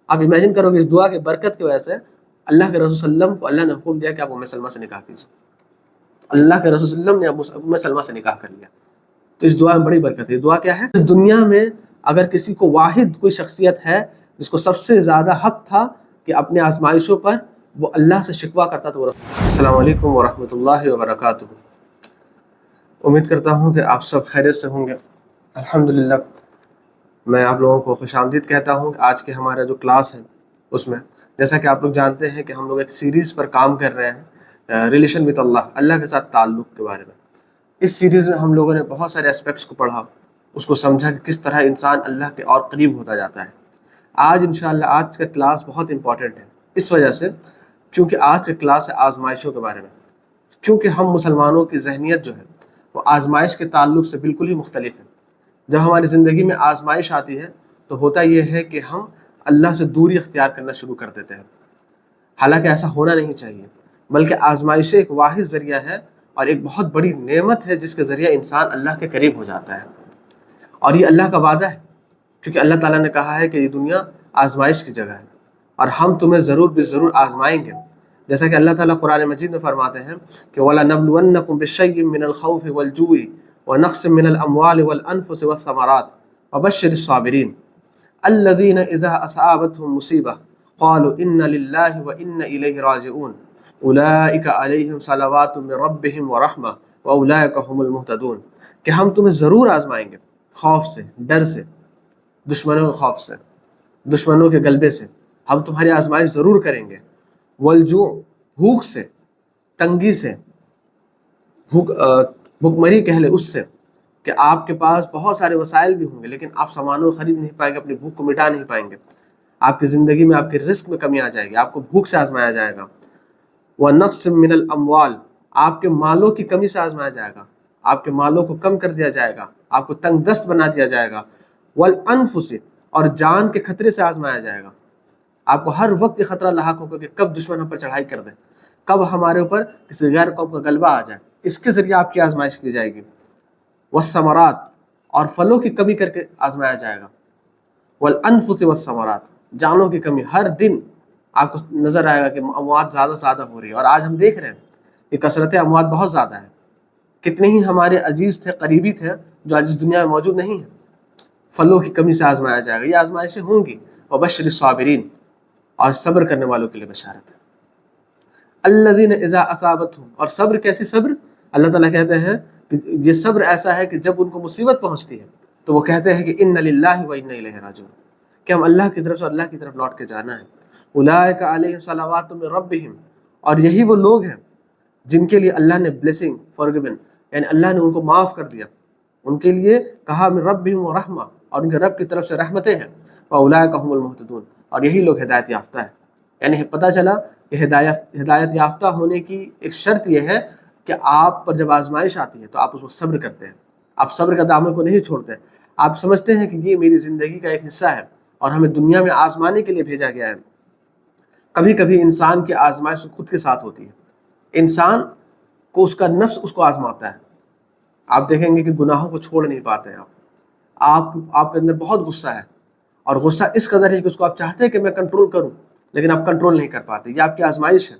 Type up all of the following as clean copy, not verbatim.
آپ امیجن کرو کہ اس دعا کی برکت کی وجہ سے اللہ کے رسول صلی اللہ علیہ وسلم کو اللہ نے حکم دیا کہ آپ ام سلمہ سے نکاح کیجیے. اللہ کے رسول صلی اللہ علیہ وسلم نے ام سلمہ سے نکاح کر لیا. تو اس دعا میں بڑی برکت ہے. دعا کیا ہے؟ اس دنیا میں اگر کسی کو واحد کوئی شخصیت ہے جس کو سب سے زیادہ حق تھا کہ اپنے آزمائشوں پر وہ اللہ سے شکوہ کرتا تو وہ السلام علیکم ورحمۃ اللہ وبرکاتہ. امید کرتا ہوں کہ آپ سب خیریت سے ہوں گے. الحمدللہ میں آپ لوگوں کو خوش آمدید کہتا ہوں کہ آج کے ہمارا جو کلاس ہے اس میں جیسا کہ آپ لوگ جانتے ہیں کہ ہم لوگ ایک سیریز پر کام کر رہے ہیں ریلیشن وتھ اللہ، اللہ کے ساتھ تعلق کے بارے میں. اس سیریز میں ہم لوگوں نے بہت سارے اسپیکٹس کو پڑھا، اس کو سمجھا کہ کس طرح انسان اللہ کے اور قریب ہوتا جاتا ہے. آج انشاءاللہ آج کا کلاس بہت امپورٹنٹ ہے اس وجہ سے کیونکہ آج کا کلاس ہے آزمائشوں کے بارے میں. کیونکہ ہم مسلمانوں کی ذہنیت جو ہے وہ آزمائش کے تعلق سے بالکل ہی مختلف ہے. جب ہماری زندگی میں آزمائش آتی ہے تو ہوتا یہ ہے کہ ہم اللہ سے دوری اختیار کرنا شروع کر دیتے ہیں. حالانکہ ایسا ہونا نہیں چاہیے، بلکہ آزمائش ایک واحد ذریعہ ہے اور ایک بہت بڑی نعمت ہے جس کے ذریعے انسان اللہ کے قریب ہو جاتا ہے. اور یہ اللہ کا وعدہ ہے کیونکہ اللہ تعالیٰ نے کہا ہے کہ یہ دنیا آزمائش کی جگہ ہے اور ہم تمہیں ضرور ضرور آزمائیں گے. جیسا کہ اللہ تعالیٰ قرآن مجید میں فرماتے ہیں کہ وَلَنَبْلُوَنَّكُمْ بِشَيْءٍ مِّنَ الْخَوْفِ وَالْجُوعِ وَنَقْصٍ مِّنَ الْأَمْوَالِ وَالْأَنفُسِ وَالثَّمَرَاتِ وَبَشِّرِ الصَّابِرِينَ الَّذِينَ إِذَا أَصَابَتْهُمْ مُصِيبَةٌ قَالُوا إِنَّ لِلَّهِ وَإِنَّ إِلَيْهِ رَاجِعُونَ أُولَٰئِكَ عَلَيْهِمْ صَلَوَاتٌ مِّن رَّبِّهِمْ وَرَحْمَةٌ وَأُولَٰئِكَ هُمُ الْمُهْتَدُونَ. کہ ہم تمہیں ضرور آزمائیں گے، خوف سے، ڈر سے، دشمنوں کے خوف سے، دشمنوں کے غلبے سے ہم تمہاری آزمائش ضرور کریں گے. والجوع، بھوک سے، تنگی سے، بھوک مری کہہ لے اس سے کہ آپ کے پاس بہت سارے وسائل بھی ہوں گے لیکن آپ سامانوں کو خرید نہیں پائیں گے، اپنی بھوک کو مٹا نہیں پائیں گے. آپ کی زندگی میں آپ کے رزق میں کمی آ جائے گی، آپ کو بھوک سے آزمایا جائے گا. وَنَقْصٍ مِّنَ الْأَمْوَالِ، آپ کے مالوں کی کمی سے آزمایا جائے گا، آپ کے مالوں کو کم کر دیا جائے گا، آپ کو تنگ دست بنا دیا جائے گا. وَالْأَنفُسِ، اور جان کے خطرے سے آزمایا جائے گا. آپ کو ہر وقت یہ خطرہ لاحق ہوگا کہ کب دشمن ہم پر چڑھائی کر دے، کب ہمارے اوپر کسی غیر قوم کا غلبہ آ جائے. اس کے ذریعے آپ کی آزمائش کی جائے گی. والثمرات، اور پھلوں کی کمی کر کے آزمایا جائے گا. والانفس والثمرات، جانوں کی کمی. ہر دن آپ کو نظر آئے گا کہ اموات زیادہ زیادہ ہو رہی ہے اور آج ہم دیکھ رہے ہیں کہ کثرت اموات بہت زیادہ ہے. کتنے ہی ہمارے عزیز تھے، قریبی تھے جو آج اس دنیا میں موجود نہیں ہیں. پھلوں کی کمی سے آزمایا جائے گا. یہ آزمائشیں ہوں گی. وبشر الصابرین، اور صبر کرنے والوں کے لیے بشارت ہے. الذین اذا اصابتہم، اور صبر کیسی صبر؟ اللہ تعالیٰ کہتے ہیں کہ یہ صبر ایسا ہے کہ جب ان کو مصیبت پہنچتی ہے تو وہ کہتے ہیں کہ ان للہ و انا الیہ راجعون، کہ ہم اللہ کی طرف سے اللہ کی طرف لوٹ کے جانا ہے. اولئک علیہم صلوات من ربہم، اور یہی وہ لوگ ہیں جن کے لیے اللہ نے بلیسنگ، فارگیون، یعنی اللہ نے ان کو معاف کر دیا. ان کے لیے کہا من ربہم ورحمہ، اور ان کے رب کی طرف سے رحمتیں ہیں. واولئک هم المہتدون، اور یہی لوگ ہدایت یافتہ ہیں. یعنی پتہ چلا کہ ہدایت یافتہ ہونے کی ایک شرط یہ ہے کہ آپ پر جب آزمائش آتی ہے تو آپ اس کو صبر کرتے ہیں، آپ صبر کا دامن کو نہیں چھوڑتے. آپ سمجھتے ہیں کہ یہ میری زندگی کا ایک حصہ ہے اور ہمیں دنیا میں آزمانے کے لیے بھیجا گیا ہے. کبھی کبھی انسان کی آزمائش خود کے ساتھ ہوتی ہے. انسان کو اس کا نفس اس کو آزماتا ہے. آپ دیکھیں گے کہ گناہوں کو چھوڑ نہیں پاتے ہیں آپ کے اندر بہت غصہ ہے، اور غصہ اس قدر ہے کہ اس کو آپ چاہتے ہیں کہ میں کنٹرول کروں لیکن آپ کنٹرول نہیں کر پاتے. یہ آپ کی آزمائش ہے.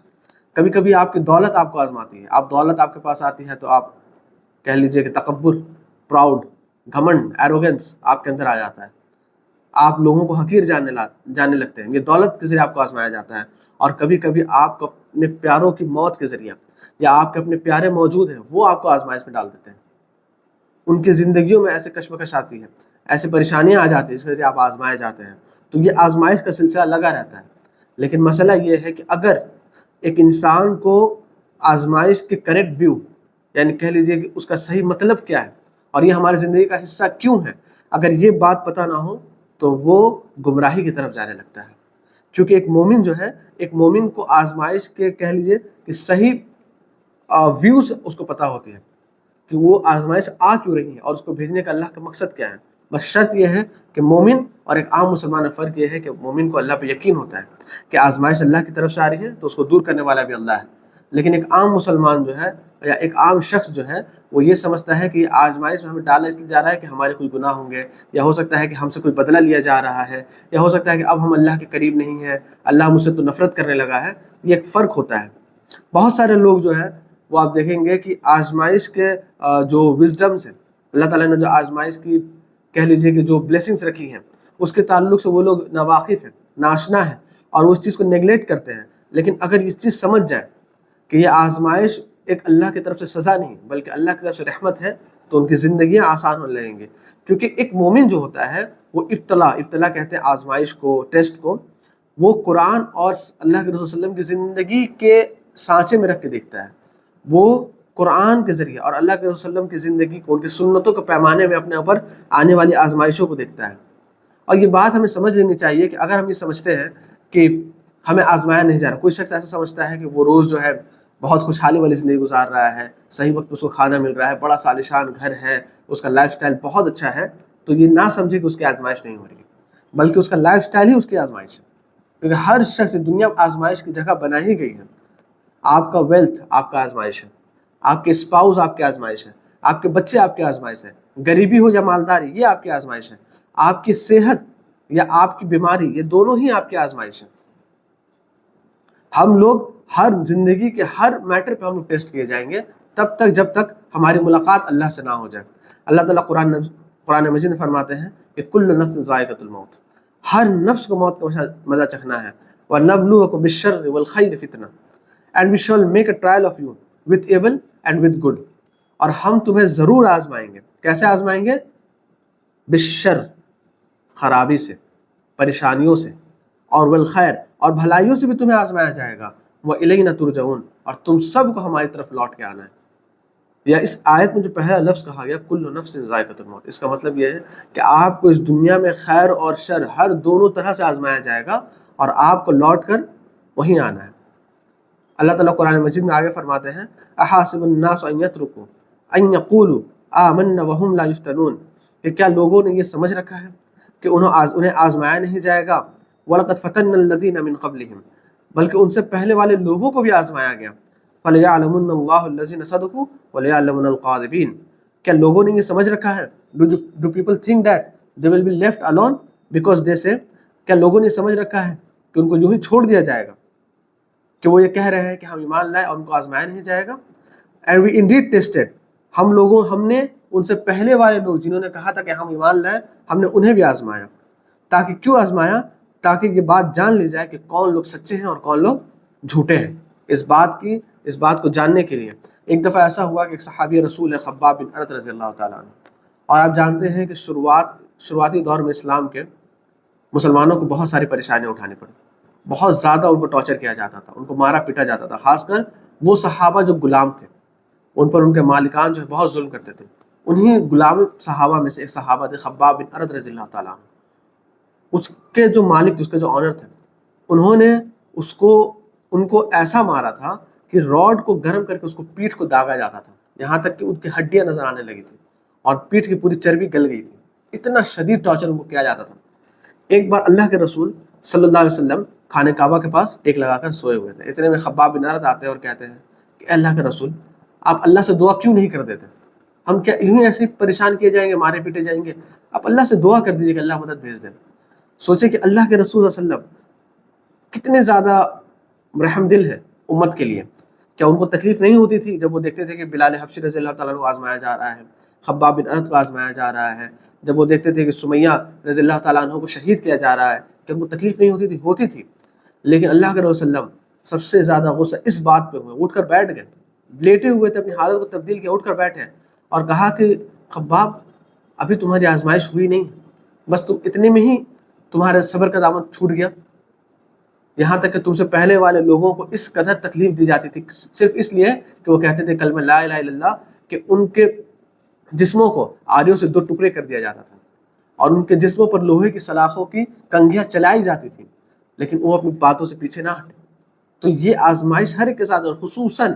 کبھی کبھی آپ کی دولت آپ کو آزماتی ہے. دولت آپ کے پاس آتی ہے تو آپ کہہ لیجئے کہ تکبر، پراؤڈ، گھمنڈ، ایروگنس آپ کے اندر آ جاتا ہے. آپ لوگوں کو حقیر جاننے لگتے ہیں. یہ دولت کے ذریعے آپ کو آزمایا جاتا ہے. اور کبھی کبھی آپ کو اپنے پیاروں کی موت کے ذریعے، یا آپ کے اپنے پیارے موجود ہیں وہ آپ کو آزمائش میں ڈال دیتے ہیں. ان کی زندگیوں میں ایسے کشمکش آتی ہے، ایسے پریشانیاں آ جاتی ہیں جس وجہ آپ آزمائے جاتے ہیں. تو یہ آزمائش کا سلسلہ لگا رہتا ہے. لیکن مسئلہ یہ ہے کہ اگر ایک انسان کو آزمائش کے کریکٹ ویو، یعنی کہہ لیجئے کہ اس کا صحیح مطلب کیا ہے اور یہ ہماری زندگی کا حصہ کیوں ہے، اگر یہ بات پتہ نہ ہو تو وہ گمراہی کی طرف جانے لگتا ہے. کیونکہ ایک مومن جو ہے، ایک مومن کو آزمائش کے کہہ لیجئے کہ صحیح ویوز اس کو پتہ ہوتی ہے کہ وہ آزمائش آ کیوں رہی ہے اور اس کو بھیجنے کا اللہ کا مقصد کیا ہے. بس شرط یہ ہے کہ مومن اور ایک عام مسلمان میں فرق یہ ہے کہ مومن کو اللہ پہ یقین ہوتا ہے کہ آزمائش اللہ کی طرف سے آ رہی ہے تو اس کو دور کرنے والا بھی اللہ ہے. لیکن ایک عام مسلمان جو ہے یا ایک عام شخص جو ہے وہ یہ سمجھتا ہے کہ یہ آزمائش میں ہمیں ڈالا اس لیے جا رہا ہے کہ ہمارے کوئی گناہ ہوں گے، یا ہو سکتا ہے کہ ہم سے کوئی بدلہ لیا جا رہا ہے، یا ہو سکتا ہے کہ اب ہم اللہ کے قریب نہیں ہیں، اللہ مجھ سے تو نفرت کرنے لگا ہے۔ یہ ایک فرق ہوتا ہے۔ بہت سارے لوگ جو ہیں وہ آپ دیکھیں گے کہ آزمائش کے جو وزڈمس ہیں، اللہ تعالیٰ نے جو آزمائش کی کہہ لیجیے کہ جو بلیسنگس رکھی ہیں، اس کے تعلق سے وہ لوگ ناواقف ہیں، ناشنا ہیں، اور وہ اس چیز کو نیگلیکٹ کرتے ہیں۔ لیکن اگر یہ چیز سمجھ جائے کہ یہ آزمائش ایک اللہ کی طرف سے سزا نہیں بلکہ اللہ کی طرف سے رحمت ہے، تو ان کی زندگیاں آسان ہونے لگیں گے۔ کیونکہ ایک مومن جو ہوتا ہے وہ ابتلا کہتے ہیں آزمائش کو، ٹیسٹ کو، وہ قرآن اور اللہ کے رسول صلی اللہ علیہ وسلم کی زندگی کے سانچے میں رکھ کے دیکھتا ہے۔ وہ قرآن کے ذریعے اور اللہ کے رسول صلی اللہ علیہ وسلم کی زندگی کو، ان کی سنتوں کے پیمانے میں اپنے اوپر آنے والی آزمائشوں کو دیکھتا ہے۔ اور یہ بات ہمیں سمجھ لینی چاہیے کہ اگر ہم یہ سمجھتے ہیں کہ ہمیں آزمایا نہیں جا رہا، کوئی شخص ایسا سمجھتا ہے کہ وہ روز جو ہے بہت خوشحالی والی زندگی گزار رہا ہے، صحیح وقت اس کو کھانا مل رہا ہے، بڑا عالیشان گھر ہے، اس کا لائف سٹائل بہت اچھا ہے، تو یہ نہ سمجھے کہ اس کی آزمائش نہیں ہو رہی، بلکہ اس کا لائف سٹائل ہی اس کی آزمائش ہے۔ کیونکہ ہر شخص دنیا آزمائش کی جگہ بنا ہی گئی ہے۔ آپ کا ویلتھ آپ کا آزمائش ہے، آپ کے اسپاؤس آپ کی آزمائش ہے، آپ کے بچے آپ کی آزمائش ہے، غریبی ہو یا مالداری یہ آپ کی آزمائش ہے، آپ کی صحت یا آپ کی بیماری یہ دونوں ہی آپ کی آزمائش ہیں۔ ہم لوگ ہر زندگی کے ہر میٹر پہ ہم لوگ ٹیسٹ کیے جائیں گے تب تک جب تک ہماری ملاقات اللہ سے نہ ہو جائے۔ اللہ تعالیٰ قرآن مجید میں فرماتے ہیں کہ کل نفس ذائقۃ الموت، ہر نفس کو موت کا مزہ چکھنا ہے۔ وَنَبْلُوَكُم بِالشَّرِّ وَالْخَيْرِ فِتْنَةً and we shall make a trial of you with evil and with good، اور ہم تمہیں ضرور آزمائیں گے۔ کیسے آزمائیں گے؟ بالشر، خرابی سے، پریشانیوں سے، اور والخیر، اور بھلائیوں سے بھی تمہیں آزمایا جائے گا۔ وَإِلَيْنَا تُرْجَعُونَ، اور تم سب کو ہماری طرف لوٹ کے آنا ہے۔ یا اس آیت میں جو پہلا لفظ کہا گیا کل نفس ذائقۃ الموت، اس کا مطلب یہ ہے کہ آپ کو اس دنیا میں خیر اور شر ہر دونوں طرح سے آزمایا جائے گا، اور آپ کو لوٹ کر وہیں آنا ہے۔ اللہ تعالیٰ قرآن مجید میں آگے فرماتے ہیں احاسب الناس ان یترکوا ان یقولوا آمنا وهم لا یفتنون، کہ کیا لوگوں نے یہ سمجھ رکھا ہے کہ انہیں آزمایا نہیں جائے گا؟ وَلَقَدْ فَتَنَّا الَّذِينَ مِن قَبْلِهِمْ، بلکہ ان سے پہلے والے لوگوں کو بھی آزمایا گیا۔ فَلَيَعْلَمُنَّ اللَّهُ الَّذِينَ صَدَقُوا وَلَيَعْلَمُنَّ الْقَاذِبِينَ، کیا لوگوں نے یہ سمجھ رکھا ہے؟ Do people think that they will be left alone because they say، کیا لوگوں نے سمجھ رکھا ہے کہ ان کو یوں ہی چھوڑ دیا جائے گا کہ وہ یہ کہہ رہے ہیں کہ ہم ایمان لائے اور ان کو آزمایا نہیں جائے گا؟ And we indeed tested، ہم نے ان سے پہلے والے لوگ جنہوں نے کہا تھا کہ ہم ایمان لائے، ہم نے انہیں بھی آزمایا۔ تاکہ کیوں آزمایا؟ تاکہ یہ بات جان لی جائے کہ کون لوگ سچے ہیں اور کون لوگ جھوٹے ہیں۔ اس بات کو جاننے کے لیے ایک دفعہ ایسا ہوا کہ ایک صحابی رسول ہے خباب بن ارت رضی اللہ تعالیٰ عنہ، اور آپ جانتے ہیں کہ شروعاتی دور میں اسلام کے مسلمانوں کو بہت ساری پریشانیاں اٹھانی پڑی، بہت زیادہ ان کو ٹارچر کیا جاتا تھا، ان کو مارا پیٹا جاتا تھا، خاص کر وہ صحابہ جو غلام تھے ان پر ان کے مالکان جو ہے بہت ظلم کرتے تھے۔ انہی غلام صحابہ میں سے ایک صحابہ تھے خباب بن ارت رضی اللہ تعالیٰ عنہ۔ اس کے جو مالک تھے، اس کے جو آنر تھے، انہوں نے ان کو ایسا مارا تھا کہ راڈ کو گرم کر کے اس کو پیٹھ کو داغا جاتا تھا، یہاں تک کہ ان کی ہڈیاں نظر آنے لگی تھی اور پیٹھ کی پوری چربی گل گئی تھی۔ اتنا شدید ٹارچر ان کو کیا جاتا تھا۔ ایک بار اللہ کے رسول صلی اللہ علیہ وسلم خانہ کعبہ کے پاس ٹیک لگا کر سوئے ہوئے تھے۔ اتنے میں خباب بن ارت آتے ہیں اور کہتے ہیں کہ اے اللہ کے رسول، آپ اللہ سے دعا کیوں نہیں کر دیتے؟ ہم کیا یوں ہی ایسے پریشان کیے جائیں گے، مارے پیٹے جائیں گے؟ آپ اللہ سے دعا کر دیجیے کہ اللہ مدد بھیج دیں۔ سوچے کہ اللہ کے رسول صلی اللہ علیہ وسلم کتنے زیادہ رحم دل ہے امت کے لیے۔ کیا ان کو تکلیف نہیں ہوتی تھی جب وہ دیکھتے تھے کہ بلال حبشی رضی اللہ تعالیٰ کو آزمایا جا رہا ہے، خباب بن ارت کو آزمایا جا رہا ہے، جب وہ دیکھتے تھے کہ سمیہ رضی اللہ تعالیٰ عنہ کو شہید کیا جا رہا ہے، کہ ان کو تکلیف نہیں ہوتی تھی؟ ہوتی تھی۔ لیکن اللہ کے رسول صلی اللہ علیہ وسلم سب سے زیادہ غصہ اس بات پہ ہوئے، اٹھ کر بیٹھ گئے، لیٹے ہوئے تھے، اپنی حالت کو تبدیل کیا، اٹھ کر بیٹھے اور کہا کہ خباب، ابھی تمہاری آزمائش ہوئی نہیں، بس تم اتنے میں ہی تمہارے صبر کا دامن چھوٹ گیا؟ یہاں تک کہ تم سے پہلے والے لوگوں کو اس قدر تکلیف دی جاتی تھی صرف اس لیے کہ وہ کہتے تھے کلمہ لا الہ الا اللہ، کہ ان کے جسموں کو آریوں سے 2 ٹکڑے کر دیا جاتا تھا اور ان کے جسموں پر لوہے کی سلاخوں کی کنگھیاں چلائی جاتی تھیں، لیکن وہ اپنی باتوں سے پیچھے نہ ہٹے۔ تو یہ آزمائش ہر ایک کے ساتھ، اور خصوصاً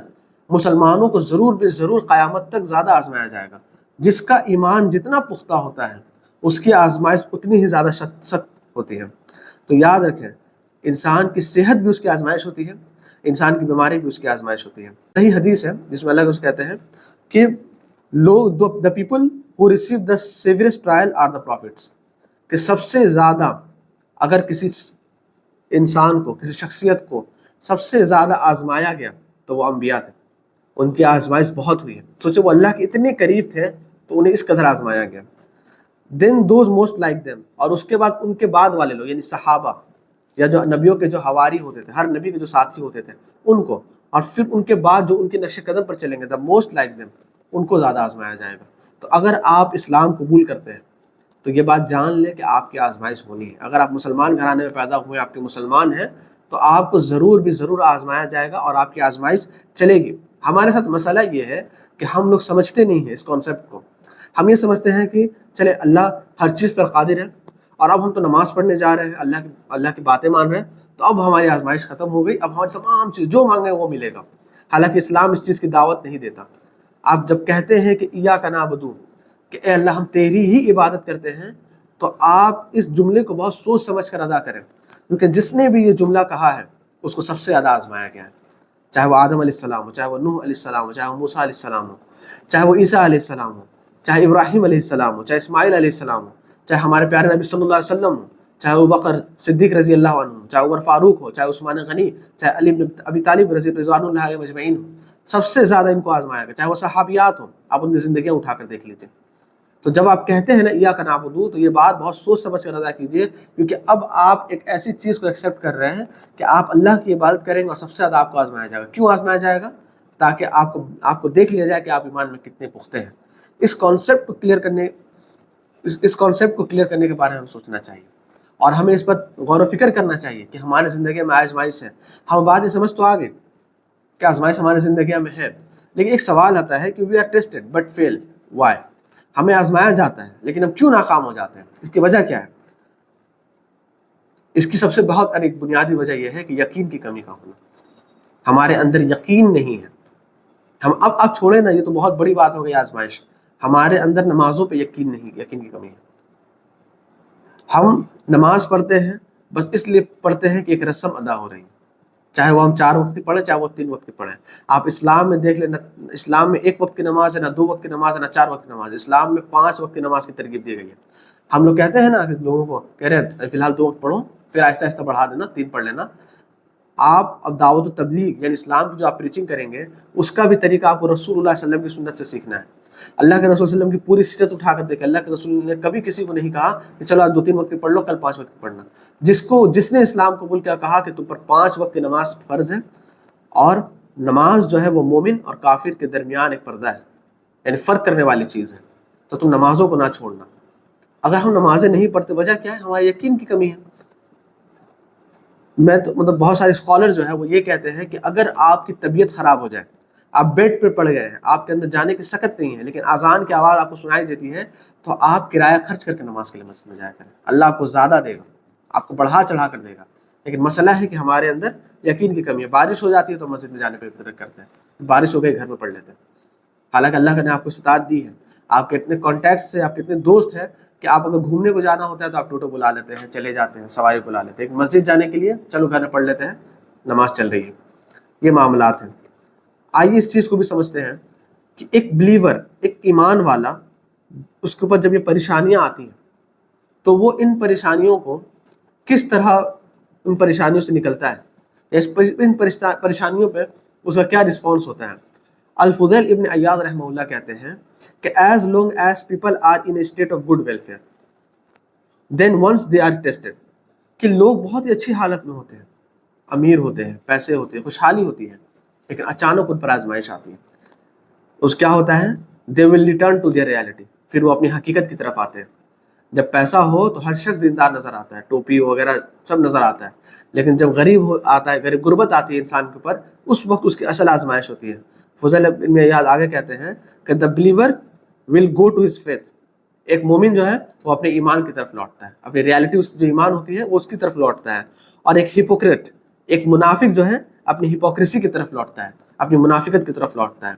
مسلمانوں کو ضرور بے ضرور قیامت تک زیادہ آزمایا جائے گا۔ جس کا ایمان جتنا پختہ ہوتا ہے اس کی آزمائش اتنی ہی زیادہ سخت ہوتی ہے۔ تو یاد رکھیں، انسان کی صحت بھی اس کی آزمائش ہوتی ہے، انسان کی بیماری بھی اس کی آزمائش ہوتی ہے۔ صحیح حدیث ہے جس میں اللہ اس کہتے ہیں کہ لوگ the people who receive the severest trial are the prophets، کہ سب سے زیادہ اگر کسی انسان کو، کسی شخصیت کو سب سے زیادہ آزمایا گیا تو وہ انبیاء تھے، ان کی آزمائش بہت ہوئی ہے۔ سوچو وہ اللہ کے اتنے قریب تھے تو انہیں اس قدر آزمایا گیا۔ دین دوز موسٹ لائک دیم، اور اس کے بعد ان کے بعد والے لوگ یعنی صحابہ یا جو نبیوں کے جو حواری ہوتے تھے، ہر نبی کے جو ساتھی ہوتے تھے ان کو، اور پھر ان کے بعد جو ان کے نقش قدم پر چلیں گے دا موسٹ لائک دیم، ان کو زیادہ آزمایا جائے گا۔ تو اگر آپ اسلام قبول کرتے ہیں تو یہ بات جان لیں کہ آپ کی آزمائش ہونی ہے۔ اگر آپ مسلمان گھرانے میں پیدا ہوئے، آپ کے مسلمان ہیں، تو آپ کو ضرور بھی ضرور آزمایا جائے گا اور آپ کی آزمائش چلے گی۔ ہمارے ساتھ مسئلہ یہ ہے کہ ہم لوگ سمجھتے نہیں ہیں اس کانسیپٹ کو۔ ہم یہ سمجھتے ہیں کہ چلے اللہ ہر چیز پر قادر ہے، اور اب ہم تو نماز پڑھنے جا رہے ہیں، اللہ کی باتیں مان رہے ہیں، تو اب ہماری آزمائش ختم ہو گئی، اب ہماری تمام چیز جو مانگیں وہ ملے گا۔ حالانکہ اسلام اس چیز کی دعوت نہیں دیتا۔ آپ جب کہتے ہیں کہ ایاک نعبد، کہ اے اللہ ہم تیری ہی عبادت کرتے ہیں، تو آپ اس جملے کو بہت سوچ سمجھ کر ادا کریں، کیونکہ جس نے بھی یہ جملہ کہا ہے اس کو سب سے زیادہ آزمایا گیا ہے، چاہے وہ آدم علیہ السلام ہو، چاہے وہ نوح علیہ السلام ہو، چاہے وہ موسیٰ علیہ السلام ہو، چاہے وہ عیسیٰ علیہ السلام ہو، چاہے ابراہیم علیہ السلام ہو، چاہے اسماعیل علیہ السلام ہو، چاہے ہمارے پیارے نبی صلی اللہ علیہ وسلم ہو، چاہے ابو بکر صدیق رضی اللہ عنہ ہو، چاہے عمر فاروق ہو، چاہے عثمان غنی، چاہے علی بن ابی طالب رضوان اللہ علیہ مجمعین ہو، سب سے زیادہ ان کو آزمایا گیا، چاہے وہ صحابیات ہوں، آپ ان کی زندگیاں اٹھا کر دیکھ لیجیے۔ تو جب آپ کہتے ہیں نا ایاک نعبد، تو یہ بات بہت سوچ سمجھ کر ادا کیجیے، کیونکہ اب آپ ایک ایسی چیز کو ایکسیپٹ کر رہے ہیں کہ آپ اللہ کی عبادت کریں گے اور سب سے زیادہ آپ کو آزمایا جائے گا۔ کیوں آزمایا جائے گا؟ تاکہ آپ کو دیکھ لیا جائے کہ آپ ایمان میں کتنے پختہ ہیں۔ اس کانسیپٹ کو کلیئر کرنے کے بارے میں ہم سوچنا چاہیے، اور ہمیں اس پر غور و فکر کرنا چاہیے کہ ہماری زندگی میں آزمائش ہے۔ ہم بات یہ سمجھ تو آگے کہ آزمائش ہماری زندگی میں ہے، لیکن ایک سوال آتا ہے کہ we are tested but fail, why? ہمیں آزمایا جاتا ہے لیکن ہم کیوں ناکام ہو جاتے ہیں؟ اس کی وجہ کیا ہے؟ اس کی سب سے بہت ایک بنیادی وجہ یہ ہے کہ یقین کی کمی کا ہونا۔ ہمارے اندر یقین نہیں ہے۔ ہم اب چھوڑے نا، یہ تو بہت بڑی بات ہو گئی آزمائش، ہمارے اندر نمازوں پہ یقین نہیں، یقین کی کمی ہے۔ ہم نماز پڑھتے ہیں بس اس لیے پڑھتے ہیں کہ ایک رسم ادا ہو رہی ہے، چاہے وہ ہم 4 وقت کی پڑھیں، چاہے وہ 3 وقت کی پڑھیں۔ آپ اسلام میں دیکھ لیں، اسلام میں 1 وقت کی نماز ہے، نہ 2 وقت کی نماز ہے، نہ 4 وقت کی نماز ہے۔ اسلام میں 5 وقت کی نماز کی ترغیب دی گئی ہے۔ ہم لوگ کہتے ہیں نا کہ لوگوں کو کہہ رہے ہیں فی الحال 2 وقت پڑھو، پھر آہستہ آہستہ بڑھا دینا، 3 پڑھ لینا۔ آپ اب دعوت و تبلیغ یعنی اسلام کی جو آپ پریچنگ کریں گے، اس کا بھی طریقہ آپ کو رسول اللہ صلی اللہ علیہ وسلم کی سنت سے سیکھنا ہے۔ اللہ کے رسول صلی اللہ علیہ وسلم کی پوری سیرت اٹھا کر دیکھیں، اللہ کے رسول نے کبھی کسی کو نہیں کہا کہ چلو آج 2-3 وقت کی پڑھ لو، کل 5 وقت کی پڑھنا۔ جس نے اسلام قبول کیا، کہا کہ تم پر 5 وقت کی نماز فرض ہے، اور نماز جو ہے وہ مومن اور کافر کے درمیان ایک پردہ ہے، یعنی فرق کرنے والی چیز ہے، تو تم نمازوں کو نہ چھوڑنا۔ اگر ہم نمازیں نہیں پڑھتے، وجہ کیا ہے؟ ہماری یقین کی کمی ہے۔ میں تو بہت سارے اسکالر جو ہے وہ یہ کہتے ہیں کہ اگر آپ کی طبیعت خراب ہو جائے، آپ بیڈ پہ پڑ گئے ہیں، آپ کے اندر جانے کی سکت نہیں ہے، لیکن اذان کی آواز آپ کو سنائی دیتی ہے، تو آپ کرایہ خرچ کر کے نماز کے لیے مسجد میں جایا کریں، اللہ آپ کو زیادہ دے گا، آپ کو بڑھا چڑھا کر دے گا۔ لیکن مسئلہ ہے کہ ہمارے اندر یقین کی کمی ہے۔ بارش ہو جاتی ہے تو مسجد میں جانے پہ فکر کرتے ہیں، بارش ہو گئی گھر میں پڑھ لیتے ہیں، حالانکہ اللہ نے آپ کو استطاعت دی ہے، آپ کے اتنے کانٹیکٹس ہیں، آپ کے اتنے دوست ہیں کہ آپ اگر گھومنے کو جانا ہوتا ہے تو آپ ٹوٹو بلا لیتے ہیں، چلے جاتے ہیں، سواری بلا لیتے ہیں۔ ایک مسجد جانے کے لیے چلو گھر میں پڑھ لیتے ہیں، نماز چل رہی ہے۔ یہ معاملات ہیں۔ آئیے اس چیز کو بھی سمجھتے ہیں کہ ایک بلیور، ایک ایمان والا، اس کے اوپر جب یہ پریشانیاں آتی ہیں تو وہ ان پریشانیوں کو کس طرح ان پریشانیوں سے نکلتا ہے، ان پریشانیوں پہ اس کا کیا رسپانس ہوتا ہے۔ الفضیل ابن عیاض رحمہ اللہ کہتے ہیں کہ as long as people are in a state of good welfare then once they are tested، کہ لوگ بہت ہی اچھی حالت میں ہوتے ہیں، امیر ہوتے ہیں، پیسے ہوتے ہیں، خوشحالی ہوتی ہے، لیکن اچانک ان پر آزمائش آتی ہے، اس کیا ہوتا ہے؟ they will return to their reality، پھر وہ اپنی حقیقت کی طرف آتے ہیں۔ جب پیسہ ہو تو ہر شخص دیندار نظر آتا ہے، ٹوپی وغیرہ سب نظر آتا ہے، لیکن جب غریب آتا ہے، غربت آتی ہے انسان کے اوپر، اس وقت اس کی اصل آزمائش ہوتی ہے۔ فضیل ابن عیاض آگے کہتے ہیں کہ the believer will go to his faith، ایک مومن جو ہے وہ اپنے ایمان کی طرف لوٹتا ہے، اپنی ریالٹی، اس کی جو ایمان ہوتی ہے وہ اس کی طرف لوٹتا ہے۔ اور ایک ہپوکریٹ، ایک منافق جو ہے اپنی ہپوکریسی کی طرف لوٹتا ہے، اپنی منافقت کی طرف لوٹتا ہے۔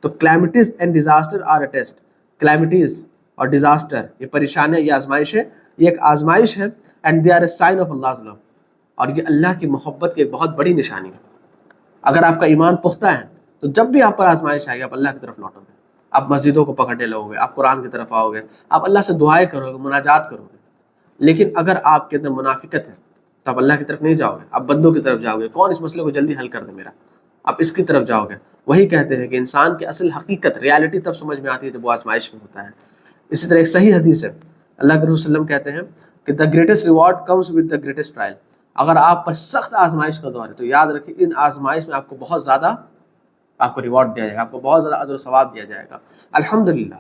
تو calamities and disaster are a test, calamities اور ڈیزاسٹر، یہ پریشانیاں، یہ آزمائش ہے، یہ ایک آزمائش ہے، and they are a sign of Allah's love، اور یہ اللہ کی محبت کی ایک بہت بڑی نشانی ہے۔ اگر آپ کا ایمان پختہ ہے تو جب بھی آپ پر آزمائش آئے گی آپ اللہ کی طرف لوٹو گے، آپ مسجدوں کو پکڑنے لگو گے، آپ قرآن کی طرف آؤ گے، آپ اللہ سے دعائیں کرو گے، مناجات کرو گے۔ لیکن اگر آپ کے اندر منافقت ہے تو آپ اللہ کی طرف نہیں جاؤ گے، آپ بندوں کی طرف جاؤ گے، کون اس مسئلے کو جلدی حل کر دے میرا، آپ اس کی طرف جاؤ گے۔ وہی کہتے ہیں کہ انسان کی اصل حقیقت، ریالٹی تب سمجھ میں آتی ہے جب وہ آزمائش میں ہوتا ہے۔ اسی طرح ایک صحیح حدیث ہے، اللہ کے رسول صلی اللہ علیہ وسلم کہتے ہیں کہ the greatest reward comes with the greatest trial. اگر آپ پر سخت آزمائش کا دور ہے تو یاد رکھیں ان آزمائش میں آپ کو بہت زیادہ آپ کو ریوارڈ دیا جائے گا، آپ کو بہت زیادہ اجر و ثواب دیا جائے گا۔ الحمدللہ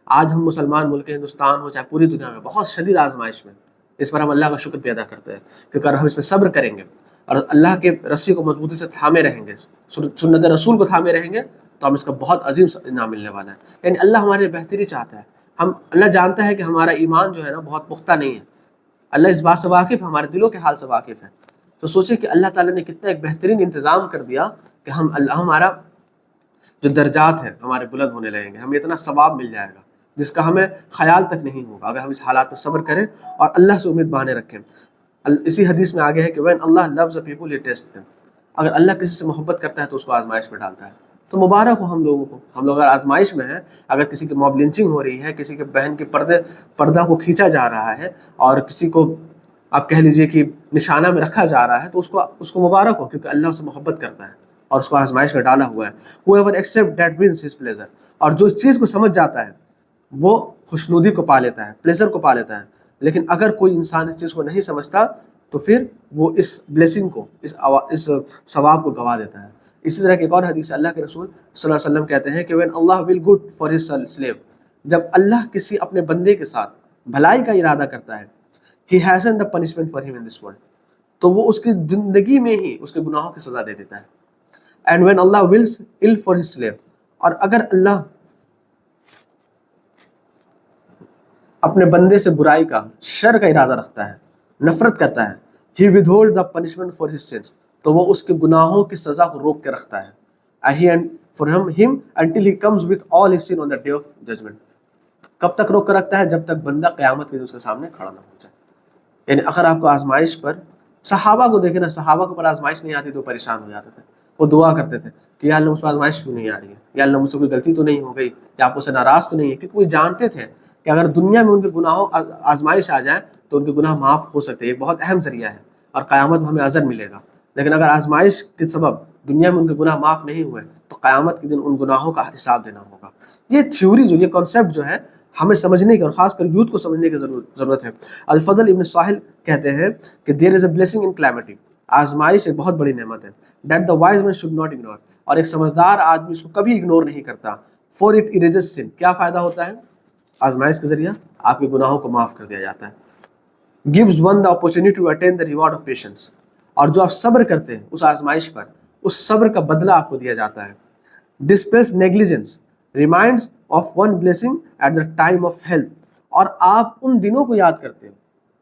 آج ہم مسلمان ملک ہندوستان ہو چاہے پوری دنیا میں بہت شدید آزمائش میں، اس پر ہم اللہ کا شکر بھی ادا کرتے ہیں، کیونکہ اگر ہم اس پہ صبر کریں گے اور اللہ کے رسی کو مضبوطی سے تھامے رہیں گے، سنت رسول کو تھامے رہیں گے، تو ہم اس کا بہت عظیم انعام ملنے والا ہے۔ یعنی اللہ ہمارے بہتری چاہتا ہے، اللہ جانتا ہے کہ ہمارا ایمان جو ہے نا بہت پختہ نہیں ہے، اللہ اس بات سے واقف ہے، ہمارے دلوں کے حال سے واقف ہے۔ تو سوچیں کہ اللہ تعالیٰ نے کتنا ایک بہترین انتظام کر دیا کہ ہمارا جو درجات ہیں ہمارے بلند ہونے لگیں گے، ہمیں اتنا ثواب مل جائے گا جس کا ہمیں خیال تک نہیں ہوگا اگر ہم اس حالات میں صبر کریں اور اللہ سے امید باندھے رکھیں۔ اسی حدیث میں آگے ہے کہ when Allah loves a people he tests them، اگر اللہ کسی سے محبت کرتا ہے تو اس کو آزمائش میں ڈالتا ہے۔ تو مبارک ہو ہم لوگوں کو، ہم لوگ اگر آزمائش میں ہیں، اگر کسی کی موب لنچنگ ہو رہی ہے، کسی کے بہن کے پردہ کو کھینچا جا رہا ہے اور کسی کو آپ کہہ لیجئے کہ نشانہ میں رکھا جا رہا ہے، تو اس کو مبارک ہو، کیونکہ اللہ اسے محبت کرتا ہے اور اس کو آزمائش میں ڈالا ہوا ہے۔ whoever accept that wins his pleasure، اور جو اس چیز کو سمجھ جاتا ہے وہ خوشنودی کو پا لیتا ہے، پلیزر کو پا لیتا ہے۔ لیکن اگر کوئی انسان اس چیز کو نہیں سمجھتا تو پھر وہ اس بلیسنگ کو، اس ثواب کو گوا دیتا ہے۔ اسی طرح کی ایک اور حدیث اللہ کے رسول صلی اللہ علیہ وسلم کہتے ہیں کہ when Allah will good for his slave، جب اللہ کسی اپنے بندے کے ساتھ بھلائی کا ارادہ کرتا ہے، he hasn't the punishment for him in this world، تو وہ اس کی زندگی میں ہی اس کے گناہوں کی سزا دے دیتا ہے۔ and when Allah wills ill for his slave، اور اگر اللہ اپنے بندے سے برائی کا، شر کا ارادہ رکھتا ہے، نفرت کرتا ہے، he withhold the punishment for his sins، تو وہ اس کے گناہوں کی سزا کو روک کے رکھتا ہے، and he and for him until he comes with all his sin on the day of judgment۔ کب تک روک کے رکھتا ہے؟ جب تک بندہ قیامت کے دن اس کے سامنے کھڑا نہ ہو جائے۔ یعنی اگر آپ کو آزمائش پر، صحابہ کو دیکھیں نا، صحابہ کو پر آزمائش نہیں آتی تو پریشان ہو جاتے تھے، وہ دعا کرتے تھے کہ یا اللہ مجھ پر آزمائش کیوں نہیں آ رہی ہے، یا اللہ مجھ سے کوئی غلطی تو نہیں ہو گئی، یا آپ سے ناراض تو نہیں ہے، کیونکہ وہ جانتے تھے کہ اگر دنیا میں ان کے گناہوں آزمائش آ جائے تو ان کے گناہ معاف ہو سکتے ہیں، یہ بہت اہم ذریعہ ہے اور قیامت میں ہمیں اجر ملے گا۔ لیکن اگر آزمائش کے سبب دنیا میں ان کے گناہ معاف نہیں ہوئے تو قیامت کے دن ان گناہوں کا حساب دینا ہوگا۔ یہ تھیوری جو، یہ کانسیپٹ جو ہے ہمیں سمجھنے کی اور خاص کر یوتھ کو سمجھنے کی ضرورت ہے۔ الفضل ابن ساحل کہتے ہیں کہ there is a blessing in calamity، آزمائش ایک بہت بڑی نعمت ہے، that the wise man should not ignore، اور ایک سمجھدار آدمی اس کو کبھی اگنور نہیں کرتا۔ for it erases sin، کیا فائدہ ہوتا ہے؟ آزمائش کے ذریعہ آپ کے گناہوں کو معاف کر دیا جاتا ہے۔ gives one the opportunity to attain the reward of patience، اور جو آپ صبر کرتے ہیں اس آزمائش پر، اس صبر کا بدلہ آپ کو دیا جاتا ہے۔ displays negligence reminds of one blessing at the time of health، اور آپ ان دنوں کو یاد کرتے ہو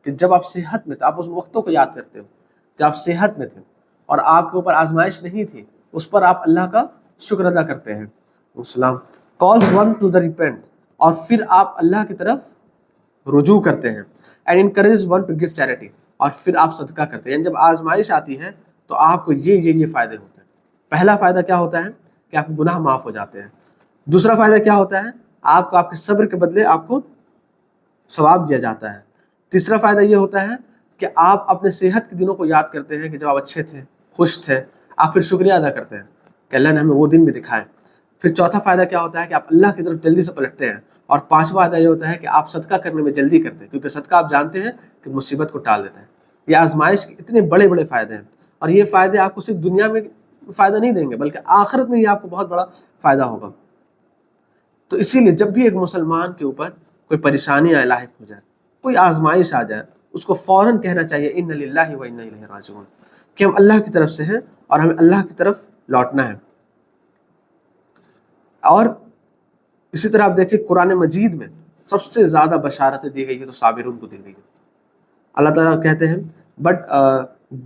کہ جب آپ صحت میں تھے، آپ اس وقتوں کو یاد کرتے ہو جب آپ صحت میں تھے اور آپ کے اوپر آزمائش نہیں تھی، اس پر آپ اللہ کا شکر ادا کرتے ہیں۔ السلام calls one to the repent، اور پھر آپ اللہ کی طرف رجوع کرتے ہیں۔ and encourages one to give charity، اور پھر آپ صدقہ کرتے ہیں۔ یعنی جب آزمائش آتی ہے تو آپ کو یہ فائدے ہوتے ہیں۔ پہلا فائدہ کیا ہوتا ہے کہ آپ کے گناہ معاف ہو جاتے ہیں۔ دوسرا فائدہ کیا ہوتا ہے؟ آپ کو آپ کے صبر کے بدلے آپ کو ثواب دیا جاتا ہے۔ تیسرا فائدہ یہ ہوتا ہے کہ آپ اپنے صحت کے دنوں کو یاد کرتے ہیں کہ جب آپ اچھے تھے، خوش تھے، آپ پھر شکریہ ادا کرتے ہیں کہ اللہ نے ہمیں وہ دن بھی دکھائے۔ پھر چوتھا فائدہ کیا ہوتا ہے کہ آپ اللہ کی طرف جلدی سے پلٹتے ہیں، اور پانچواں فائدہ یہ ہوتا ہے کہ آپ صدقہ کرنے میں جلدی کرتے ہیں، کیونکہ صدقہ آپ جانتے ہیں کہ مصیبت کو ٹال دیتا ہے۔ یہ آزمائش کے اتنے بڑے بڑے فائدے ہیں، اور یہ فائدے آپ کو صرف دنیا میں فائدہ نہیں دیں گے بلکہ آخرت میں یہ آپ کو بہت بڑا فائدہ ہوگا۔ تو اسی لیے جب بھی ایک مسلمان کے اوپر کوئی پریشانی لاحق ہو جائے، کوئی آزمائش آ جائے، اس کو فوراً کہنا چاہیے ان للہ و انا الیہ راجعون، کہ ہم اللہ کی طرف سے ہیں اور ہمیں اللہ کی طرف لوٹنا ہے۔ اور اسی طرح آپ دیکھیں قرآن مجید میں سب سے زیادہ بشارتیں دی گئی ہیں تو صابرون کو دی گئی ہیں۔ اللہ تعالیٰ کہتے ہیں بٹ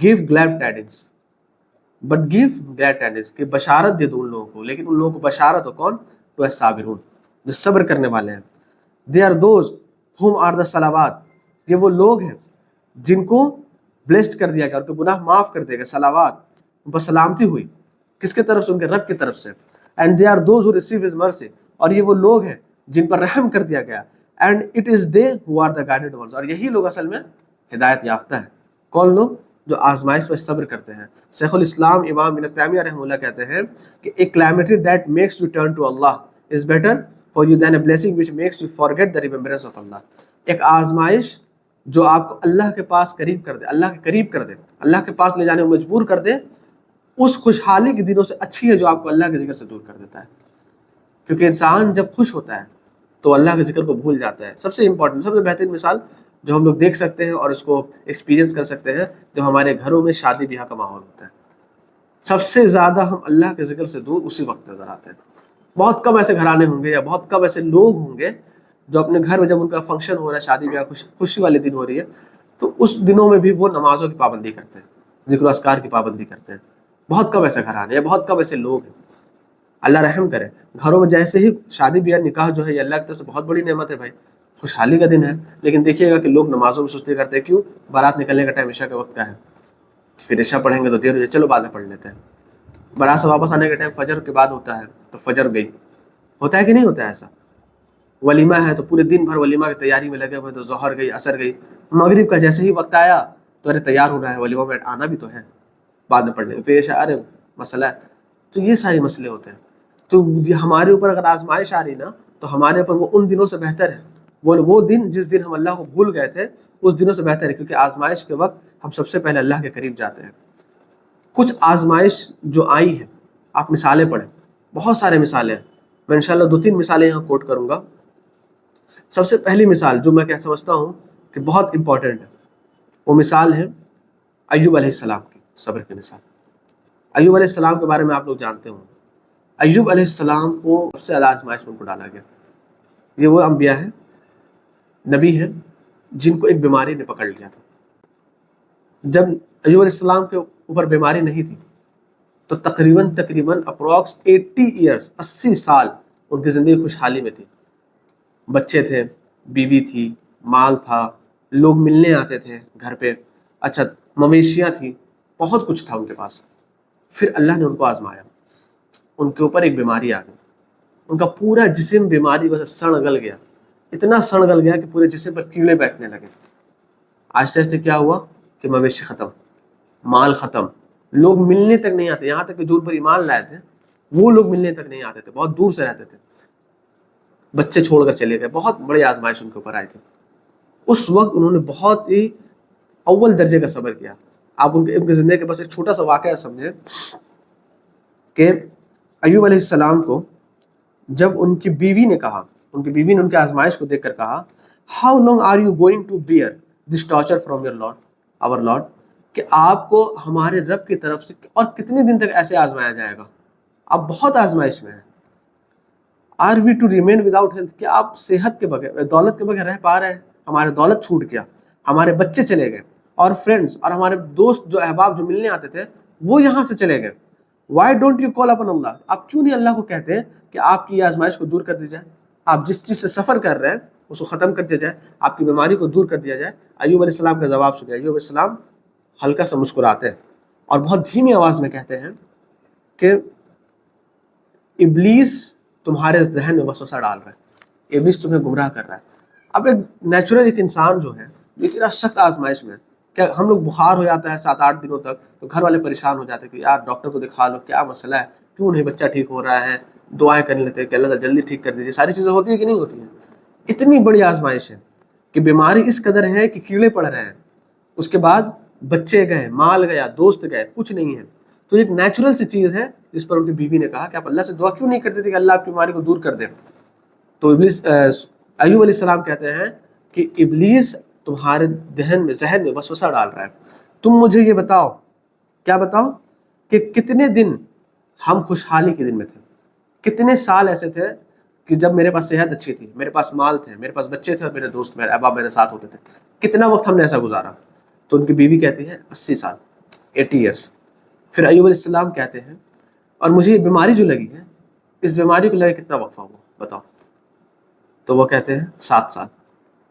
گیو گلیڈ ٹائڈنگس، کہ بشارت دے دو ان لوگوں کو، لیکن ان لوگوں کو بشارت ہو کون؟ تو ہے صابرون، جو صبر کرنے والے ہیں۔ They are those whom are the صلوات، یہ وہ لوگ ہیں جن کو بلیسڈ کر دیا گیا، ان کے گناہ معاف کر دیا گیا، صلوات، ان پر سلامتی ہوئی۔ کس کے طرف سے؟ ان کے رب کی طرف سے. And they are those who receive his mercy, اور یہ وہ لوگ ہیں جن پر رحم کر دیا گیا. And it is they who are the guided ones, اور یہی لوگ اصل میں ہدایت یافتہ ہیں. کون لوگ؟ جو آزمائش پر صبر کرتے ہیں. شیخ الاسلام امام ابن تیمیہ رحمہ اللہ کہتے ہیں کہ a calamity that makes you turn to Allah is better for you than a blessing which makes you forget the remembrance of Allah. ایک آزمائش جو آپ کو اللہ کے پاس قریب کر دے، اللہ کے قریب کر دے، اللہ کے پاس لے جانے میں مجبور کر دے، اس خوشحالی کے دنوں سے اچھی ہے جو آپ کو اللہ کے ذکر سے دور کر دیتا ہے. کیونکہ انسان جب خوش ہوتا ہے تو اللہ کے ذکر کو بھول جاتا ہے. سب سے امپورٹنٹ، سب سے بہترین مثال جو ہم لوگ دیکھ سکتے ہیں اور اس کو ایکسپیرینس کر سکتے ہیں، جب ہمارے گھروں میں شادی بیاہ کا ماحول ہوتا ہے، سب سے زیادہ ہم اللہ کے ذکر سے دور اسی وقت نظر آتے ہیں. بہت کم ایسے گھرانے ہوں گے یا بہت کم ایسے لوگ ہوں گے جو اپنے گھر میں جب ان کا فنکشن ہو رہا ہے، شادی بیاہ خوشی والے دن ہو رہی ہے، تو اس دنوں میں بھی وہ نمازوں کی پابندی کرتے ہیں، ذکر و اذکار کی پابندی کرتے ہیں. بہت کم ایسے گھرانے یا بہت کم ایسے لوگ ہیں. اللہ رحم کرے. گھروں میں جیسے ہی شادی بیاہ نکاح جو ہے یہ اللہ کی طرف سے بہت بڑی نعمت ہے بھائی، خوشحالی کا دن ہے، لیکن دیکھیے گا کہ لوگ نمازوں میں سستی کرتے ہیں. کیوں؟ بارات نکلنے کا ٹائم عشاء کے وقت کا ہے، پھر عشاء پڑھیں گے تو دیر ہو جائے، چلو بعد میں پڑھ لیتے ہیں. بارات سے واپس آنے کا ٹائم فجر کے بعد ہوتا ہے تو فجر گئی. ہوتا ہے کہ نہیں ہوتا ہے ایسا؟ ولیمہ ہے تو پورے دن بھر ولیمہ کی تیاری میں لگے ہوئے، تو ظہر گئی، عصر گئی، مغرب کا جیسے ہی وقت آیا تو ارے تیار ہونا ہے، ولیمہ میں آنا بھی تو ہے، بعد میں پڑھنے پھر عشاء، ارے مسئلہ ہے. تو یہ سارے مسئلے ہوتے ہیں. تو ہمارے اوپر اگر آزمائش آ رہی نا تو ہمارے اوپر وہ ان دنوں سے بہتر ہے، وہ دن جس دن ہم اللہ کو بھول گئے تھے اس دنوں سے بہتر ہے، کیونکہ آزمائش کے وقت ہم سب سے پہلے اللہ کے قریب جاتے ہیں. کچھ آزمائش جو آئی ہے، آپ مثالیں پڑھیں، بہت سارے مثالیں ہیں. میں انشاءاللہ 2-3 مثالیں یہاں کوٹ کروں گا. سب سے پہلی مثال جو میں کیا سمجھتا ہوں کہ بہت امپورٹنٹ ہے، وہ مثال ہے ایوب علیہ السلام کی، صبر کی مثال. ایوب علیہ السلام کے بارے میں آپ لوگ جانتے ہوں. ایوب علیہ السلام کو سب سے زیادہ آزمائش میں ان کو ڈالا گیا. یہ وہ انبیاء ہیں، نبی ہیں، جن کو ایک بیماری نے پکڑ لیا تھا. جب ایوب علیہ السلام کے اوپر بیماری نہیں تھی تو تقریباً اپروکس 80 ایئرس، 80 سال ان کی زندگی خوشحالی میں تھی. بچے تھے، بیوی تھی، مال تھا، لوگ ملنے آتے تھے گھر پہ، اچھا مویشیاں تھی، بہت کچھ تھا ان کے پاس. پھر اللہ نے ان کو آزمایا، ان کے اوپر ایک بیماری آ گئی. ان کا پورا جسم بیماری وجہ سے سڑ گل گیا، اتنا سڑ گل گیا کہ پورے جسم پر کیڑے بیٹھنے لگے. آہستہ آہستہ کیا ہوا کہ مویشی ختم، مال ختم، لوگ ملنے تک نہیں آتے. یہاں تک کہ جو ان پر ایمان لائے تھے وہ لوگ ملنے تک نہیں آتے تھے، بہت دور سے رہتے تھے. بچے چھوڑ کر چلے گئے. بہت بڑی آزمائش ان کے اوپر آئی تھی. اس وقت انہوں نے بہت ہی اول درجے کا صبر کیا. آپ ان کی زندگی کے بس ایک چھوٹا سا واقعہ سمجھیں کہ ایوب علیہ السلام کو جب ان کی بیوی نے کہا، ان کی بیوی نے ان کی آزمائش کو دیکھ کر کہا، how long are you going to bear this torture from your lord, our lord, کہ آپ کو ہمارے رب کی طرف سے اور کتنے دن تک ایسے آزمایا جائے گا؟ آپ بہت آزمائش میں ہیں. Are we to remain without health, کہ آپ صحت کے بغیر، دولت کے بغیر رہ پا رہے ہیں؟ ہمارے دولت چھوٹ گیا، ہمارے بچے چلے گئے، اور فرینڈس اور ہمارے دوست جو احباب جو ملنے آتے تھے وہ یہاں سے چلے گئے. وائی ڈونٹ یو کال اپن اللہ، آپ کیوں نہیں اللہ کو کہتے ہیں کہ آپ کی یہ آزمائش کو دور کر دی جائے، آپ جس چیز سے سفر کر رہے ہیں اس کو ختم کر دیا جائے، آپ کی بیماری کو دور کر دیا جائے. ایوب علیہ السلام کا جواب سنیں. ایوب علیہ السلام ہلکا سا مسکراتے ہیں اور بہت دھیمی آواز میں کہتے ہیں کہ ابلیس تمہارے ذہن میں وسوسہ ڈال رہا ہے، ابلیس تمہیں گمراہ کر رہا ہے. اب ایک نیچرل ایک انسان جو ہے اتنا سخت آزمائش میں، کہ ہم لوگ بخار ہو جاتا ہے 7-8 دنوں تک تو گھر والے پریشان ہو جاتے ہیں کہ یار ڈاکٹر کو دکھا لو، کیا مسئلہ ہے، کیوں نہیں بچہ ٹھیک ہو رہا ہے، دعائیں کر لیتے ہیں کہ اللہ تعالیٰ جلدی ٹھیک کر دیجیے. ساری چیزیں ہوتی ہیں کہ نہیں ہوتی ہیں؟ اتنی بڑی آزمائش ہے کہ بیماری اس قدر ہے کہ کیڑے پڑ رہے ہیں، اس کے بعد بچے گئے، مال گیا، دوست گئے، کچھ نہیں ہے. تو ایک نیچرل سی چیز ہے جس پر ان کی بیوی نے کہا کہ آپ اللہ سے دعا کیوں نہیں کرتے تھے کہ اللہ آپ کی بیماری کو دور کر دے. تو ابلیس ایوب علیہ السلام کہتے ہیں کہ ابلیس تمہارے ذہن میں وسوسہ ڈال رہا ہے. تم مجھے یہ بتاؤ، کیا بتاؤ، کہ کتنے دن ہم خوشحالی کے دن میں تھے، کتنے سال ایسے تھے کہ جب میرے پاس صحت اچھی تھی، میرے پاس مال تھے، میرے پاس بچے تھے اور میرے دوست، میرے احباب میرے ساتھ ہوتے تھے، کتنا وقت ہم نے ایسا گزارا؟ تو ان کی بیوی کہتی ہے 80 سال، 80 ایئرس. پھر ایوب علیہ السلام کہتے ہیں اور مجھے یہ بیماری جو لگی ہے، اس بیماری کو لگے کتنا وقفہ ہوا بتاؤ؟ تو وہ کہتے ہیں 7 سال.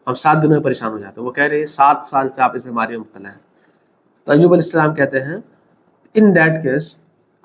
ہم 7 دنوں میں پریشان ہو جاتے ہیں. وہ کہہ رہے ہیں 7 سال سے آپ اس بیماری میں مبتلا ہیں. تو ایوب علیہ السلام کہتے ہیں ان دیٹ کیس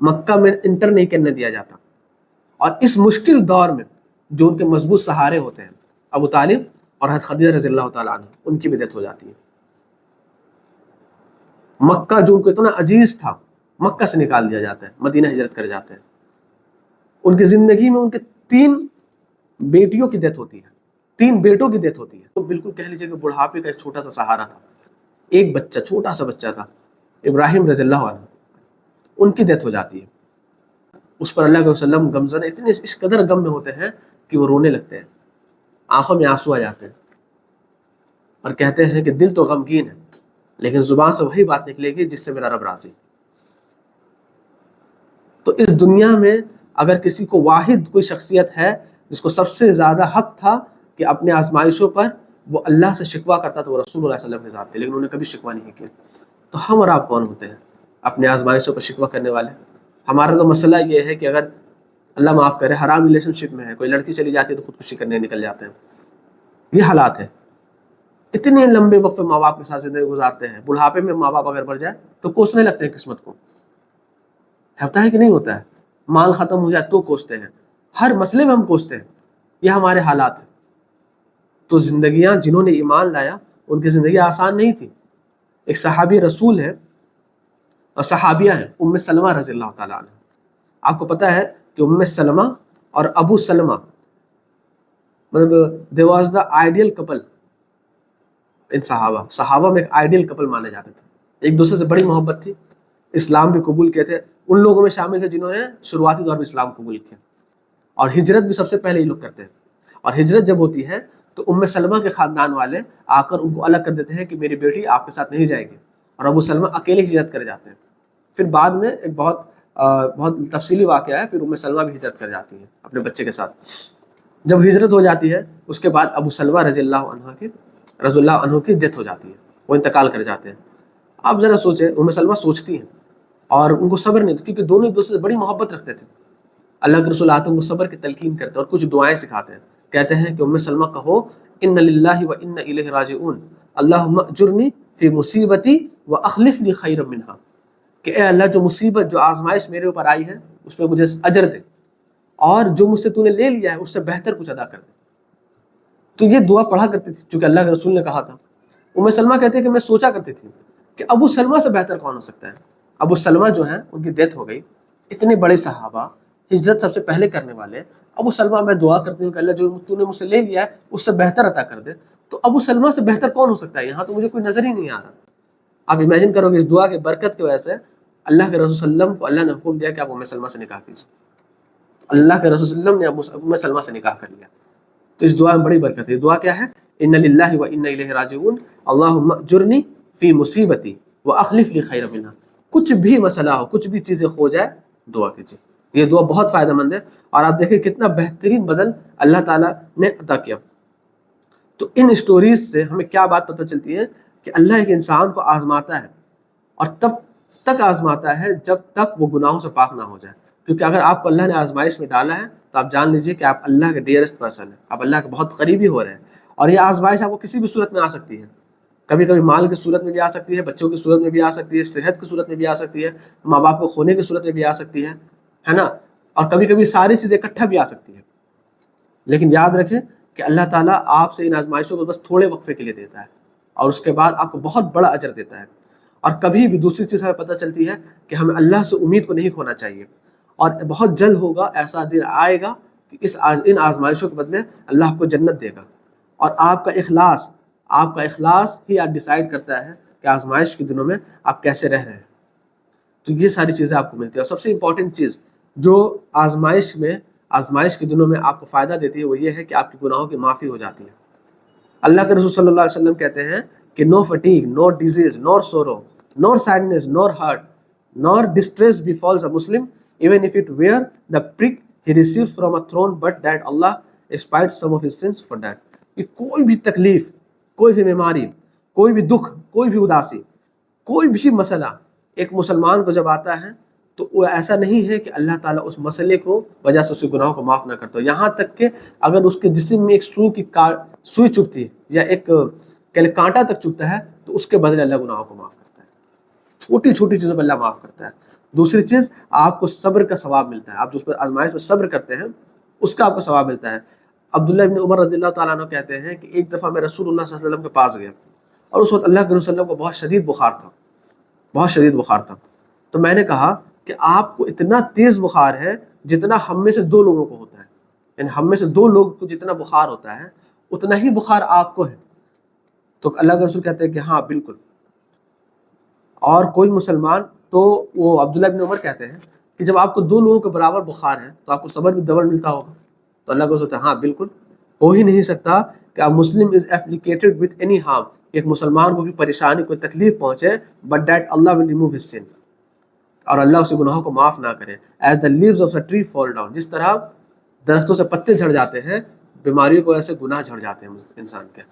مکہ میں انٹر نہیں کرنے دیا جاتا. اور اس مشکل دور میں جو ان کے مضبوط سہارے ہوتے ہیں ابو طالب اور حضرت خدیجہ رضی اللہ تعالیٰ عنہ، ان کی بھی ڈیتھ ہو جاتی ہے. مکہ جو ان کو اتنا عزیز تھا مکہ سے نکال دیا جاتا ہے، مدینہ ہجرت کر جاتے ہیں. ان کی زندگی میں ان کے 3 بیٹیوں کی ڈیتھ ہوتی ہے، 3 بیٹوں کی ڈیتھ ہوتی ہے. تو بالکل کہہ لیجیے کہ بڑھاپے کا ایک چھوٹا سا سہارا تھا. ایک بچہ، چھوٹا سا بچہ تھا ابراہیم رضی اللہ عنہ، ان کی ڈیتھ ہو جاتی ہے. اس پر اللہ کے وسلم غمزدہ، اتنے اس قدر غم میں ہوتے ہیں کہ وہ رونے لگتے ہیں، آنکھوں میں آنسو آ جاتے ہیں اور کہتے ہیں کہ دل تو غمگین ہے لیکن زبان سے وہی بات نکلے گی جس سے میرا رب راضی. تو اس دنیا میں اگر کسی کو واحد کوئی شخصیت ہے جس کو سب سے زیادہ حق تھا کہ اپنے آزمائشوں پر وہ اللہ سے شکوہ کرتا تو وہ رسول اللہ صلی اللہ علیہ وسلم کے ذات تھے، لیکن انہوں نے کبھی شکوہ نہیں کیا. تو ہم اور آپ کون ہوتے ہیں اپنے آزمائشوں پر شکوہ کرنے والے؟ ہمارا تو مسئلہ یہ ہے کہ اگر اللہ معاف کرے حرام ریلیشن شپ میں ہے، کوئی لڑکی چلی جاتی ہے تو خودکشی کرنے نکل جاتے ہیں. یہ حالات ہیں. اتنے لمبے وقت ماں باپ کے ساتھ زندگی گزارتے ہیں، بڑھاپے میں ماں باپ اگر مر جائے تو کوسنے لگتے ہیں قسمت کو. ہوتا ہے کہ نہیں ہوتا ہے؟ مال ختم ہو جائے تو کوستے ہیں، ہر مسئلے میں ہم کوستے ہیں. یہ ہمارے حالات ہیں. تو زندگیاں جنہوں نے ایمان لایا ان کی زندگی آسان نہیں تھی. ایک صحابی رسول ہے اور صحابیہ ہیں ام سلمہ رضی اللہ تعالیٰ عنہ. آپ کو پتہ ہے کہ ام سلمہ اور ابو سلمہ مطلب there was the ideal couple ان صحابہ میں ایک آئیڈیل کپل مانے جاتے تھے. ایک دوسرے سے بڑی محبت تھی، اسلام بھی قبول کیے تھے. ان لوگوں میں شامل تھے جنہوں نے شروعاتی دور میں اسلام قبول کیا، اور ہجرت بھی سب سے پہلے یہ لوگ کرتے ہیں. اور ہجرت جب ہوتی ہے تو ام سلمہ کے خاندان والے آ کر ان کو الگ کر دیتے ہیں کہ میری بیٹی آپ کے ساتھ نہیں جائے گی، اور ابو سلمہ اکیلے ہجرت کر جاتے ہیں. پھر بعد میں ایک بہت تفصیلی واقعہ ہے، پھر ام سلمہ بھی ہجرت کر جاتی ہے اپنے بچے کے ساتھ. جب ہجرت ہو جاتی ہے اس کے بعد ابو سلمہ رضی اللہ عنہ کی ڈیتھ ہو جاتی ہے، وہ انتقال کر جاتے ہیں. آپ ذرا سوچیں، ام سلمہ سوچتی ہیں اور ان کو صبر نہیں، کیونکہ دونوں ایک دوسرے سے بڑی محبت رکھتے تھے. اللہ کے رسول آتے ہیں ان کو صبر کی تلقین کرتے ہیں اور کچھ دعائیں سکھاتے ہیں. کہتے ہیں کہ ام سلمہ کہو ان للہ و انا الیہ راجعون اللہم اجرنی فی مصیبتی واخلف لی خیرا منہا، کہ اے اللہ جو مصیبت جو آزمائش میرے اوپر آئی ہے اس پہ مجھے اجر دے، اور جو مجھ سے تو نے لے لیا ہے اس سے بہتر کچھ ادا کر دے. تو یہ دعا پڑھا کرتی تھی چونکہ اللہ کے رسول نے کہا تھا. ام سلمہ کہتے ہیں کہ میں سوچا کرتی تھی کہ ابو سلمہ سے بہتر کون ہو سکتا ہے. ابو سلمہ جو ہیں ان کی ڈیتھ ہو گئی، اتنے بڑے صحابہ، ہجرت سب سے پہلے کرنے والے. ابو سلمہ میں دعا کرتی ہوں کہ اللہ جو تو نے مجھ سے لے لیا ہے اس سے بہتر عطا کر دے. تو ابو سلمہ سے بہتر کون ہو سکتا ہے؟ یہاں تو مجھے کوئی نظر ہی نہیں آ رہا. آپ امیجن کرو کہ اس دعا کی برکت کی وجہ سے اللہ کے رسول صلی اللہ علیہ وسلم کو اللہ نے حکم دیا کہ آپ ام سلمہ سے نکاح کیجیے. اللہ کے رسول صلی اللہ علیہ وسلم نے ام سلمہ سے نکاح کر لیا. تو اس دعا میں بڑی برکت ہے. دعا کیا ہے؟ ان للہ و انا الیہ راجعون اللہم اجرنی فی مصیبتی واخلف لی خیرا منہا. کچھ بھی مسئلہ ہو، کچھ بھی چیزیں ہو جائے، دعا کیجیے. یہ دعا بہت فائدہ مند ہے، اور آپ دیکھیں کتنا بہترین بدل اللہ تعالیٰ نے عطا کیا. تو ان اسٹوریز سے ہمیں کیا بات پتہ چلتی ہے کہ اللہ ایک انسان کو آزماتا ہے، اور تب تک آزماتا ہے جب تک وہ گناہوں سے پاک نہ ہو جائے. کیونکہ اگر آپ کو اللہ نے آزمائش میں ڈالا ہے تو آپ جان لیجئے کہ آپ اللہ کے ڈیئرسٹ پرسن ہیں، آپ اللہ کے بہت قریبی ہو رہے ہیں. اور یہ آزمائش آپ کو کسی بھی صورت میں آ سکتی ہے. کبھی کبھی مال کی صورت میں بھی آ سکتی ہے، بچوں کی صورت میں بھی آ سکتی ہے، صحت کی صورت میں بھی آ سکتی ہے، ماں باپ کو کھونے کی صورت میں بھی آ سکتی ہے نا. اور کبھی کبھی ساری چیزیں اکٹھا بھی آ سکتی ہے. لیکن یاد رکھیں کہ اللہ تعالیٰ آپ سے ان آزمائشوں کو بس تھوڑے وقفے کے لیے دیتا ہے، اور اس کے بعد آپ کو بہت بڑا اجر دیتا ہے. اور کبھی بھی دوسری چیز ہمیں پتہ چلتی ہے کہ ہمیں اللہ سے امید کو نہیں کھونا چاہیے. اور بہت جلد ہوگا، ایسا دن آئے گا کہ ان آزمائشوں کے بدلے اللہ آپ کو جنت دے گا. اور آپ کا اخلاص ہی آپ ڈیسائیڈ کرتا ہے کہ آزمائش کے دنوں میں آپ کیسے رہ رہے ہیں. تو یہ ساری چیزیں آپ کو ملتی ہیں. اور سب سے امپورٹنٹ چیز جو آزمائش کے دنوں میں آپ کو فائدہ دیتی ہے وہ یہ ہے کہ آپ کے گناہوں کی معافی ہو جاتی ہے. اللہ کے رسول صلی اللہ علیہ وسلم کہتے ہیں کہ no fatigue, no disease, nor sorrow, nor sadness, nor hurt, nor distress befalls a Muslim even if it were the prick he received from a throne, but that Allah expiated some of his sins for that. کہ کوئی بھی تکلیف، کوئی بھی بیماری، کوئی بھی دکھ، کوئی بھی اداسی، کوئی بھی مسئلہ ایک مسلمان کو جب آتا ہے تو وہ ایسا نہیں ہے کہ اللہ تعالیٰ اس مسئلے کو وجہ سے اس کے گناہوں کو معاف نہ کرتا. یہاں تک کہ اگر اس کے جسم میں ایک سوئی چبھتی ہے یا ایک کانٹا تک چبھتا ہے تو اس کے بدلے اللہ گناہوں کو معاف کرتا ہے. چھوٹی چھوٹی چیزوں پہ اللہ معاف کرتا ہے. دوسری چیز آپ کو صبر کا ثواب ملتا ہے، آپ جو اس پر آزمائش میں صبر کرتے ہیں اس کا آپ کو ثواب ملتا ہے۔ عبداللہ ابن عمر رضی اللہ تعالیٰ عنہ کہتے ہیں کہ ایک دفعہ میں رسول اللہ صلی اللہ علیہ وسلم کے پاس گیا، اور اس وقت اللہ کے رسول صلی اللہ علیہ وسلم کو بہت شدید بخار تھا، بہت شدید بخار تھا۔ تو میں نے کہا کہ آپ کو اتنا تیز بخار ہے جتنا ہم میں سے 2 لوگوں کو ہوتا ہے، یعنی ہم میں سے 2 لوگ کو جتنا بخار ہوتا ہے اتنا ہی بخار آپ کو ہے۔ تو اللہ کے رسول کہتے ہیں کہ ہاں بالکل۔ اور کوئی مسلمان، تو وہ عبداللہ بن عمر کہتے ہیں کہ جب آپ کو 2 لوگوں کے برابر بخار ہے تو آپ کو صبر بھی ڈبل ملتا ہوگا۔ تو اللہ کے رسول کہتے ہیں ہاں بالکل، ہو ہی نہیں سکتا کہ آپ Muslim is afflicted with any harm, ایک مسلمان کو بھی پریشانی کوئی تکلیف پہنچے but that Allah will remove his sin, اور اللہ اس کے گناہوں کو معاف نہ کرے۔ As the leaves of a tree fall down, جس طرح درختوں سے پتے جھڑ جاتے ہیں، بیماریوں کو ایسے گناہ جھڑ جاتے ہیں انسان کے،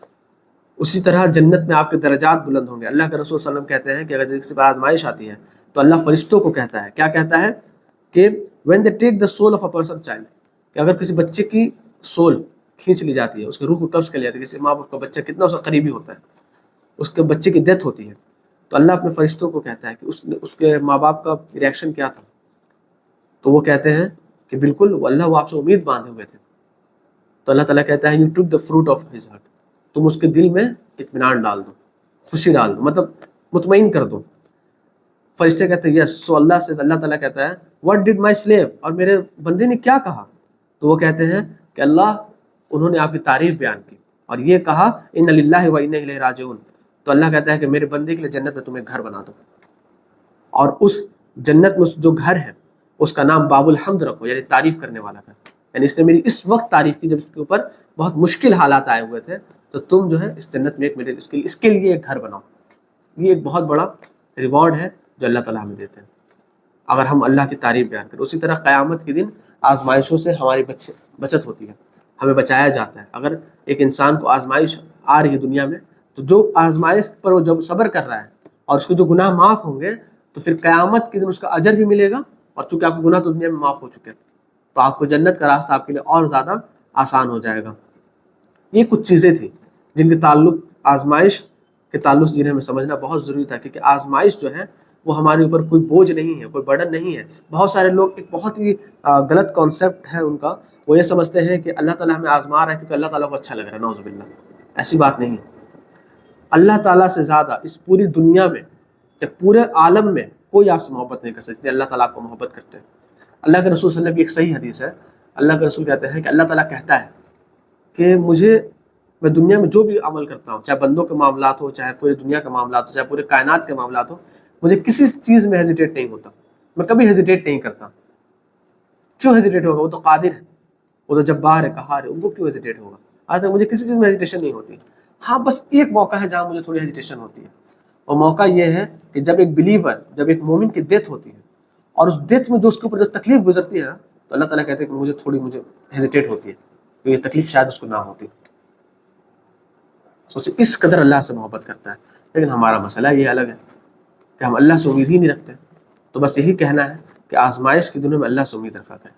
اسی طرح جنت میں آپ کے درجات بلند ہوں گے۔ اللہ کے رسول صلی اللہ علیہ وسلم کہتے ہیں کہ اگر کسی پر آزمائش آتی ہے تو اللہ فرشتوں کو کہتا ہے، کیا کہتا ہے کہ when they take the soul of a person child، کہ اگر کسی بچے کی سول کھینچ لی جاتی ہے، اس کی روح کو قبض کر لیا جاتی ہے، کسی ماں باپ کا بچہ کتنا اس کا قریبی ہوتا ہے، اس کے بچے کی ڈیتھ ہوتی ہے، تو اللہ اپنے فرشتوں کو کہتا ہے کہ اس کے ماں باپ کا ریئیکشن کیا تھا؟ تو وہ کہتے ہیں کہ بالکل وہ آپ سے امید باندھے ہوئے تھے۔ تو اللہ تعالیٰ کہتا ہے you took the fruit of his heart، تم اس کے دل میں اطمینان ڈال دو، خوشی ڈال دو، مطلب مطمئن کر دو۔ فرشتے کہتے ہیں یس، سو اللہ تعالیٰ کہتا ہے what did my slave، اور میرے بندے نے کیا کہا؟ تو وہ کہتے ہیں کہ اللہ انہوں نے آپ کی تعریف بیان کی اور یہ کہا ان للہ و انا الیہ راجعون۔ تو اللہ کہتا ہے کہ میرے بندے کے لیے جنت میں تمہیں گھر بنا دو، اور اس جنت میں جو گھر ہے اس کا نام باب الحمد رکھو، یعنی تعریف کرنے والا گھر، یعنی اس نے میری اس وقت تعریف کی جب اس کے اوپر بہت مشکل حالات آئے ہوئے تھے، تو تم جو ہے اس جنت میں اس کے لیے ایک گھر بناؤ۔ یہ ایک بہت بڑا ریوارڈ ہے جو اللہ تعالیٰ ہمیں دیتے ہیں اگر ہم اللہ کی تعریف بیان کریں۔ اسی طرح قیامت کے دن آزمائشوں سے ہماری بچت ہوتی ہے، ہمیں بچایا جاتا ہے۔ اگر ایک انسان کو آزمائش آ رہی ہے دنیا میں، تو جو آزمائش پر وہ جب صبر کر رہا ہے اور اس کے جو گناہ معاف ہوں گے، تو پھر قیامت کے دن اس کا اجر بھی ملے گا، اور چونکہ آپ کے گناہ تو دنیا میں معاف ہو چکے ہیں تو آپ کو جنت کا راستہ آپ کے لیے اور زیادہ آسان ہو جائے گا۔ یہ کچھ چیزیں تھیں جن کے تعلق آزمائش کے تعلق جنہیں ہمیں سمجھنا بہت ضروری تھا، کیونکہ آزمائش جو ہے وہ ہمارے اوپر کوئی بوجھ نہیں ہے، کوئی برڈن نہیں ہے۔ بہت سارے لوگ ایک بہت ہی غلط کانسیپٹ ہے ان کا، وہ یہ سمجھتے ہیں کہ اللہ تعالیٰ ہمیں آزما رہا ہے کیونکہ اللہ تعالیٰ کو اچھا لگ رہا ہے۔ نعوذ باللہ، ایسی بات نہیں ہے۔ اللہ تعالیٰ سے زیادہ اس پوری دنیا میں یا پورے عالم میں کوئی آپ سے محبت نہیں کر سکتے، اللہ تعالیٰ آپ کو محبت کرتے ہیں۔ اللہ کے رسول صلی اللہ علیہ وسلم کی ایک صحیح حدیث ہے، اللہ کے رسول کہتے ہیں کہ اللہ تعالیٰ کہتا ہے کہ میں دنیا میں جو بھی عمل کرتا ہوں، چاہے بندوں کے معاملات ہو، چاہے پوری دنیا کے معاملات ہو، چاہے پورے کائنات کے معاملات ہو، مجھے کسی چیز میں ہیزیٹیٹ نہیں ہوتا، میں کبھی ہیزیٹیٹ نہیں کرتا۔ کیوں ہیزیٹیٹ ہوگا؟ وہ تو قادر ہے، وہ تو جبار ہے، قہار ہے، وہ کیوں ہیزیٹیٹ ہوگا؟ آج تک مجھے کسی چیز میں ہیزیٹیشن نہیں ہوتی۔ ہاں بس ایک موقع ہے جہاں مجھے تھوڑی ہیزیٹیشن ہوتی ہے، اور موقع یہ ہے کہ جب ایک بلیور، جب ایک مومن کی ڈیتھ ہوتی ہے اور اس ڈیتھ میں جو اس کے اوپر جو تکلیف گزرتی ہے، تو اللہ تعالیٰ کہتے ہیں کہ مجھے ہیزیٹیٹ ہوتی ہے کہ یہ تکلیف شاید اس کو نہ ہوتی۔ سوچے اس قدر اللہ سے محبت کرتا ہے، لیکن ہمارا مسئلہ یہ الگ ہے کہ ہم اللہ سے امید ہی نہیں رکھتے۔ تو بس یہی کہنا ہے کہ آزمائش کے دنوں میں اللہ سے امید رکھا کریں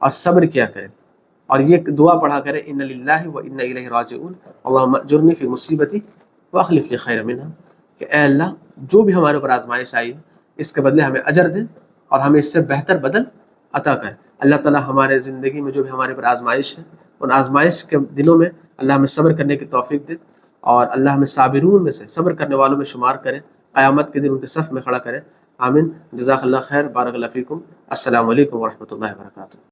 اور صبر کیا کریں، اور یہ دعا پڑھا کریں ان للہ و انا الیہ راجعون اللہم اجرنی فی مصیبتی واخلف لی خیر منہا، کہ اے اللہ جو بھی ہمارے اوپر آزمائش آئی ہے اس کے بدلے ہمیں اجر دے اور ہمیں اس سے بہتر بدل عطا کرے۔ اللہ تعالیٰ ہمارے زندگی میں جو بھی ہمارے اوپر آزمائش ہے، ان آزمائش کے دنوں میں اللہ ہمیں صبر کرنے کی توفیق دے، اور اللہ ہمیں صابرون میں سے، صبر کرنے والوں میں شمار کرے، قیامت کے دن ان کے صف میں کھڑا کرے۔ آمین۔ جزاک اللہ خیر، بارک اللہ فیکم۔ السلام علیکم ورحمۃ اللہ وبرکاتہ۔